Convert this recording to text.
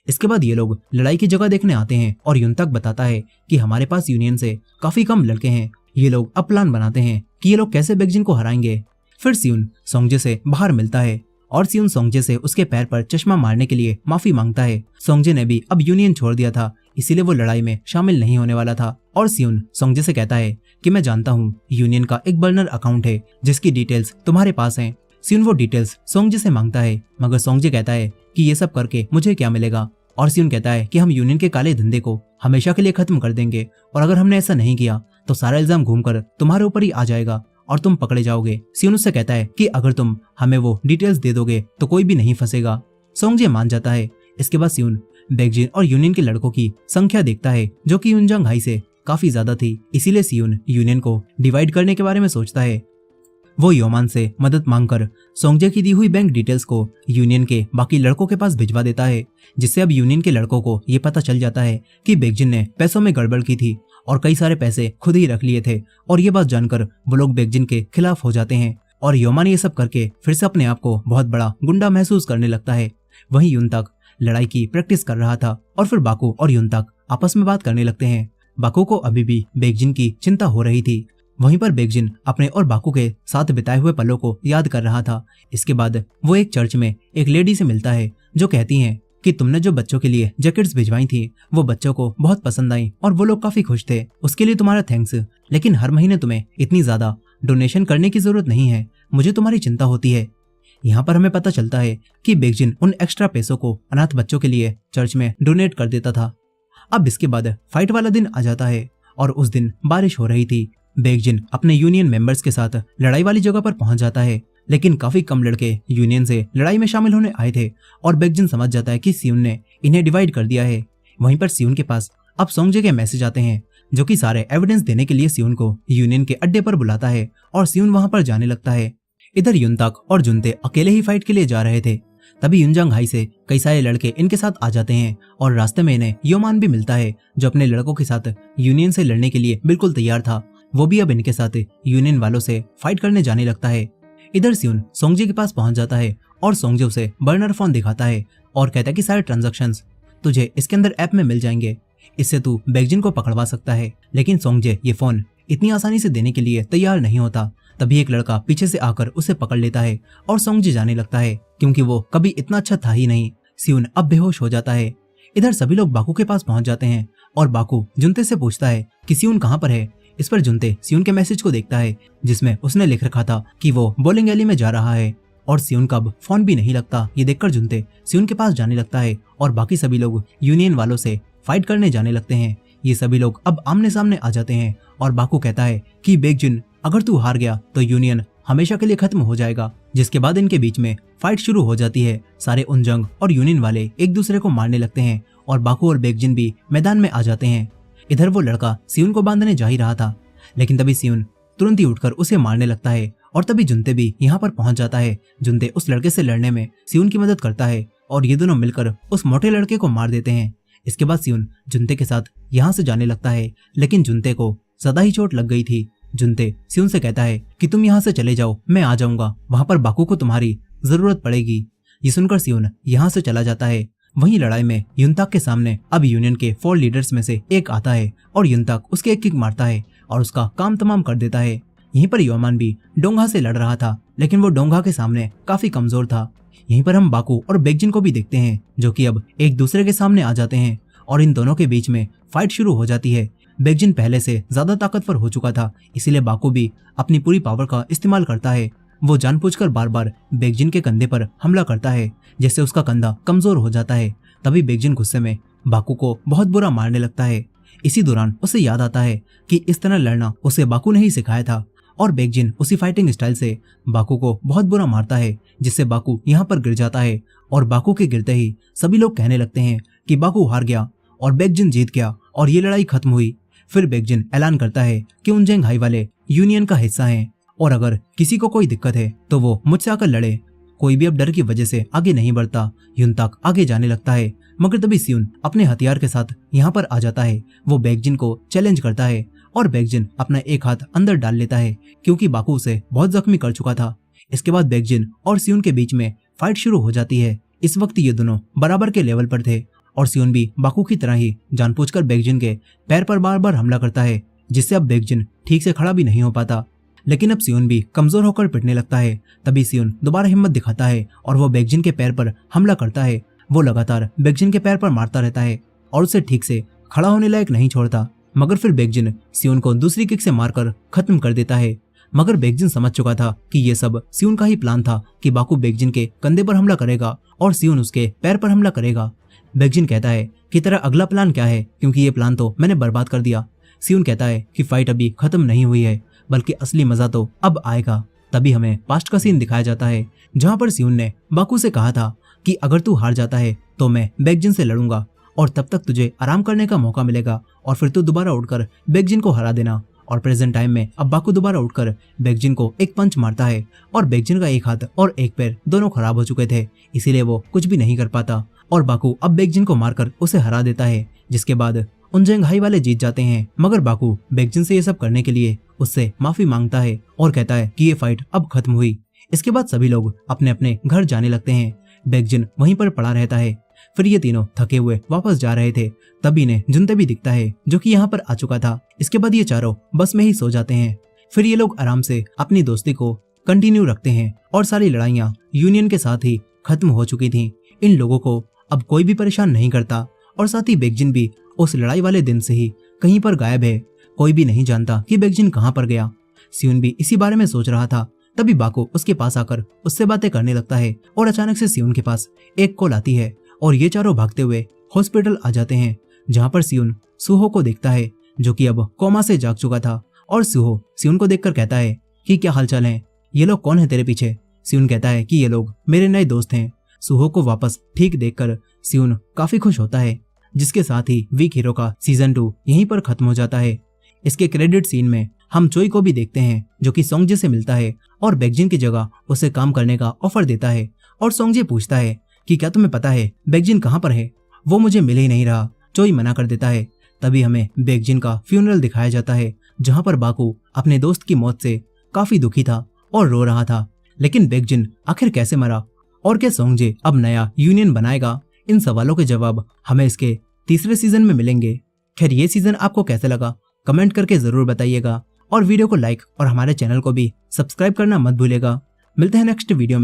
इसके बाद ये लोग लड़ाई की जगह देखने आते हैं और युनताक बताता है कि हमारे पास यूनियन से काफी कम लड़के हैं। ये लोग अब प्लान बनाते हैं कि ये लोग कैसे बेकजिन को हराएंगे। फिर सियुन सोंगजे से बाहर मिलता है और सियुन सोंगजे से उसके पैर पर चश्मा मारने के लिए माफी मांगता है। सोंगजे ने भी अब यूनियन छोड़ दिया था, इसीलिए वो लड़ाई में शामिल नहीं होने वाला था। और सियुन सोंगजे से कहता है कि मैं जानता हूँ यूनियन का एक बर्नर अकाउंट है जिसकी डिटेल्स तुम्हारे पास हैं। सियुन वो डिटेल्स सोंगजे से मांगता है, मगर सोंगजे कहता है कि ये सब करके मुझे क्या मिलेगा। और सियुन कहता है कि हम यूनियन के काले धंधे को हमेशा के लिए खत्म कर देंगे और अगर हमने ऐसा नहीं किया तो सारा इल्जाम घूमकर तुम्हारे ऊपर ही आ जाएगा और तुम पकड़े जाओगे। सियुन उससे कहता है कि अगर तुम हमें वो डिटेल्स दे दोगे तो कोई भी नहीं फंसेगा। सोंगजे मान जाता है। इसके बाद सियुन बेकजिन और यूनियन के लड़कों की संख्या देखता है जो कि युनजांग हाई से काफी ज्यादा थी, इसीलिए सियुन यूनियन को डिवाइड करने के बारे में सोचता है। वो योमान से मदद मांगकर सोंगजे की दी हुई बैंक डिटेल्स को यूनियन के बाकी लड़कों के पास भिजवा देता है, जिससे अब यूनियन के लड़कों को ये पता चल जाता है कि बेकजिन ने पैसों में गड़बड़ की थी और कई सारे पैसे खुद ही रख लिए थे। और ये बात जानकर वो लोग बेकजिन के खिलाफ हो जाते हैं और योमान ये सब करके फिर से अपने आप को बहुत बड़ा गुंडा महसूस करने लगता है। वहीं युनताक लड़ाई की प्रैक्टिस कर रहा था और फिर बाकू और युनताक आपस में बात करने लगते हैं। बाकू को अभी भी बेकजिन की चिंता हो रही थी। वहीं पर बेकजिन अपने और बाकू के साथ बिताए हुए पलों को याद कर रहा था। इसके बाद वो एक चर्च में एक लेडी से मिलता है जो कहती हैं कि तुमने जो बच्चों के लिए जैकेट्स भिजवाई थी वो बच्चों को बहुत पसंद आई और वो लोग काफी खुश थे, उसके लिए तुम्हारा थैंक्स। लेकिन हर महीने तुम्हें इतनी ज्यादा डोनेशन करने की जरूरत नहीं है, मुझे तुम्हारी चिंता होती है। यहाँ पर हमें पता चलता है कि बेकजिन उन एक्स्ट्रा पैसों को अनाथ बच्चों के लिए चर्च में डोनेट कर देता था। अब इसके बाद फाइट वाला दिन आ जाता है और उस दिन बारिश हो रही थी। बेकजिन अपने यूनियन मेंबर्स के साथ लड़ाई वाली जगह पर पहुंच जाता है, लेकिन काफी कम लड़के यूनियन से लड़ाई में शामिल होने आए थे और बेकजिन समझ जाता है कि सियुन ने इन्हें डिवाइड कर दिया है। वहीं पर सियुन के पास अब सोंगजे के मैसेज आते हैं जो कि सारे एविडेंस देने के लिए सियुन को यूनियन के अड्डे पर बुलाता है और सियुन वहां पर जाने लगता है। इधर युनताक और जुनते अकेले ही फाइट के लिए जा रहे थे, तभी युनजांग हाई से कई सारे लड़के इनके साथ आ जाते हैं और रास्ते में इन्हें योमान भी मिलता है जो अपने लड़कों के साथ यूनियन से लड़ने के लिए बिल्कुल तैयार था। वो भी अब इनके साथ यूनियन वालों से फाइट करने जाने लगता है। इधर सियुन सोंगजे के पास पहुंच जाता है और सोंगजे उसे बर्नर फोन दिखाता है और कहता है कि सारे ट्रांजैक्शंस तुझे इसके अंदर ऐप में मिल जाएंगे, इससे तू बेकजिन को पकड़वा सकता है। लेकिन सोंगजे ये फोन इतनी आसानी से देने के लिए तैयार नहीं होता। तभी एक लड़का पीछे से आकर उसे पकड़ लेता है और सोंगजे जाने लगता है क्योंकि वो कभी इतना अच्छा था ही नहीं। सियुन अब बेहोश हो जाता है। इधर सभी लोग बाकू के पास पहुंच जाते हैं और बाकू जुनते से पूछता है कि सियुन कहाँ पर है। इस पर जुनते सियुन के मैसेज को देखता है जिसमें उसने लिख रखा था कि वो बोलिंग एली में जा रहा है और सियुन का अब फोन भी नहीं लगता। ये देखकर जुनते सियुन के पास जाने लगता है और बाकी सभी लोग यूनियन वालों से फाइट करने जाने लगते हैं। ये सभी लोग अब आमने सामने आ जाते हैं और बाकू कहता है कि बेकजिन अगर तू हार गया तो यूनियन हमेशा के लिए खत्म हो जाएगा। जिसके बाद इनके बीच में फाइट शुरू हो जाती है। सारे उनजंग और यूनियन वाले एक दूसरे को मारने लगते हैं और बाकू और बेकजिन भी मैदान में आ जाते हैं। इधर वो लड़का सियुन को बांधने जा ही रहा था, लेकिन तभी सियुन तुरंत ही उठकर उसे मारने लगता है और तभी जुनते भी यहाँ पर पहुंच जाता है। जुनते उस लड़के से लड़ने में सियुन की मदद करता है और ये दोनों मिलकर उस मोटे लड़के को मार देते हैं। इसके बाद सियुन जुनते के साथ यहाँ से जाने लगता है, लेकिन जुनते को ज्यादा ही चोट लग गई थी। जुनते सियुन से कहता है कि तुम यहाँ से चले जाओ, मैं आ जाऊंगा, वहां पर बाकू को तुम्हारी जरूरत पड़ेगी। ये सुनकर सियुन यहाँ से चला जाता है। वहीं लड़ाई में युनताक के सामने अब यूनियन के 4 लीडर्स में से एक आता है और युनताक उसके एक किक मारता है और उसका काम तमाम कर देता है। यहीं पर योमान भी डोंगा से लड़ रहा था, लेकिन वो डोंगा के सामने काफी कमजोर था। यहीं पर हम बाकू और बेकजिन को भी देखते हैं जो कि अब एक दूसरे के सामने आ जाते हैं और इन दोनों के बीच में फाइट शुरू हो जाती है। बेकजिन पहले से ज्यादा ताकतवर हो चुका था, इसीलिए बाकू भी अपनी पूरी पावर का इस्तेमाल करता है। वो जानबूझकर बार बार बेकजिन के कंधे पर हमला करता है जिससे उसका कंधा कमजोर हो जाता है। तभी बेकजिन गुस्से में बाकू को बहुत बुरा मारने लगता है। इसी दौरान उसे याद आता है कि इस तरह लड़ना उसे बाकू ने ही सिखाया था और बेकजिन उसी फाइटिंग स्टाइल से बाकू को बहुत बुरा मारता है जिससे बाकू यहाँ पर गिर जाता है और बाकू के गिरते ही सभी लोग कहने लगते हैं कि बाकू हार गया और बेकजिन जीत गया और ये लड़ाई खत्म हुई। फिर बेकजिन ऐलान करता है कि उनजेंग हाई वाले यूनियन का हिस्सा हैं और अगर किसी को कोई दिक्कत है तो वो मुझसे आकर लड़े। कोई भी अब डर की वजह से आगे नहीं बढ़ता। युनताक आगे जाने लगता है, मगर तभी सियुन अपने हथियार के साथ यहाँ पर आ जाता है। वो बेकजिन को चैलेंज करता है और बेकजिन अपना एक हाथ अंदर डाल लेता है क्योंकि बाकू उसे बहुत जख्मी कर चुका था। इसके बाद बेकजिन और सियुन के बीच में फाइट शुरू हो जाती है। इस वक्त ये दोनों बराबर के लेवल पर थे और सियोन भी बाकू की तरह ही जानबूझकर बेकजिन के पैर पर बार बार हमला करता है, जिससे अब बेकजिन ठीक से खड़ा भी नहीं हो पाता। लेकिन अब सियोन भी कमजोर होकर पिटने लगता है। तभी सियोन दोबारा हिम्मत दिखाता है और वो बेकजिन के पैर पर हमला करता है। वो लगातार बेकजिन के पैर पर मारता रहता है और उसे ठीक से खड़ा होने लायक नहीं छोड़ता। मगर फिर बेकजिन सियोन को दूसरी किक से मारकर खत्म कर देता है। मगर बेकजिन समझ चुका था कि ये सब सियोन का ही प्लान था कि बाकू बेकजिन के कंधे पर हमला करेगा और सियोन उसके पैर पर हमला करेगा। बेकजिन कहता है कि तेरा अगला प्लान क्या है, क्योंकि ये प्लान तो मैंने बर्बाद कर दिया। सियोन कहता है कि फाइट अभी खत्म नहीं हुई है, बल्कि असली मजा तो अब आएगा। तभी हमें पास्ट का सीन दिखाया जाता है, जहाँ पर सियोन ने बाकू से कहा था कि अगर तू हार जाता है तो मैं बेकजिन से लड़ूंगा और तब तक तुझे आराम करने का मौका मिलेगा और फिर तू दोबारा उठकर बेकजिन को हरा देना। और प्रेजेंट टाइम में अब बाकू दोबारा उठकर बेकजिन को एक पंच मारता है और बेकजिन का एक हाथ और एक पैर दोनों खराब हो चुके थे, इसीलिए वो कुछ भी नहीं कर पाता और बाकू अब बेकजिन को मारकर उसे हरा देता है। जिसके बाद उनजेंग हाई वाले जीत जाते हैं। मगर बाकू बेकजिन से ये सब करने के लिए उससे माफी मांगता है और कहता है कि ये फाइट अब खत्म हुई। इसके बाद सभी लोग अपने अपने घर जाने लगते हैं। बेकजिन वहीं पर पड़ा रहता है। फिर ये तीनों थके हुए वापस जा रहे थे, तभी इन्हें जुनते भी दिखता है जो कि यहाँ पर आ चुका था। इसके बाद ये चारों बस में ही सो जाते हैं। फिर ये लोग आराम से अपनी दोस्ती को कंटिन्यू रखते हैं और सारी लड़ाइयाँ यूनियन के साथ ही खत्म हो चुकी थी। इन लोगों को अब कोई भी परेशान नहीं करता और साथ ही बेकजिन भी उस लड़ाई वाले दिन से ही कहीं पर गायब है। कोई भी नहीं जानता कि बेकजिन कहाँ पर गया। सियोन भी इसी बारे में सोच रहा था। तभी बाकू उसके पास आकर उससे बातें करने लगता है और अचानक से सियोन के पास एक कॉल आती है और ये चारों भागते हुए हॉस्पिटल आ जाते हैं, जहाँ पर सियोन सुहो को देखता है जो कि अब कोमा से जाग चुका था। और सुहो सियोन को देखकर कहता है कि क्या हालचाल है, ये लोग कौन है तेरे पीछे। सियोन कहता है कि ये लोग मेरे नए दोस्त हैं। सुहो को वापस ठीक देखकर सियोन काफी खुश होता है। जिसके साथ ही वीक हीरो का सीजन 2 यहीं पर खत्म हो जाता है। इसके क्रेडिट सीन में हम चोई को भी देखते हैं जो कि सोंगजे से मिलता है और बेकजिन की जगह उसे काम करने का ऑफर देता है। और सोंगजे पूछता है कि क्या तुम्हें पता है बेकजिन कहाँ पर है, वो मुझे मिल ही नहीं रहा। चोई मना कर देता है। तभी हमें बेकजिन का फ्यूनरल दिखाया जाता है, जहाँ पर बाकू अपने दोस्त की मौत से काफी दुखी था और रो रहा था। लेकिन बेकजिन आखिर कैसे मरा और क्या सोंगजे अब नया यूनियन बनाएगा, इन सवालों के जवाब हमें इसके तीसरे सीजन में मिलेंगे। खैर ये सीजन आपको कैसे लगा कमेंट करके जरूर बताइएगा और वीडियो को लाइक और हमारे चैनल को भी सब्सक्राइब करना मत भूलिएगा। मिलते हैं नेक्स्ट वीडियो में।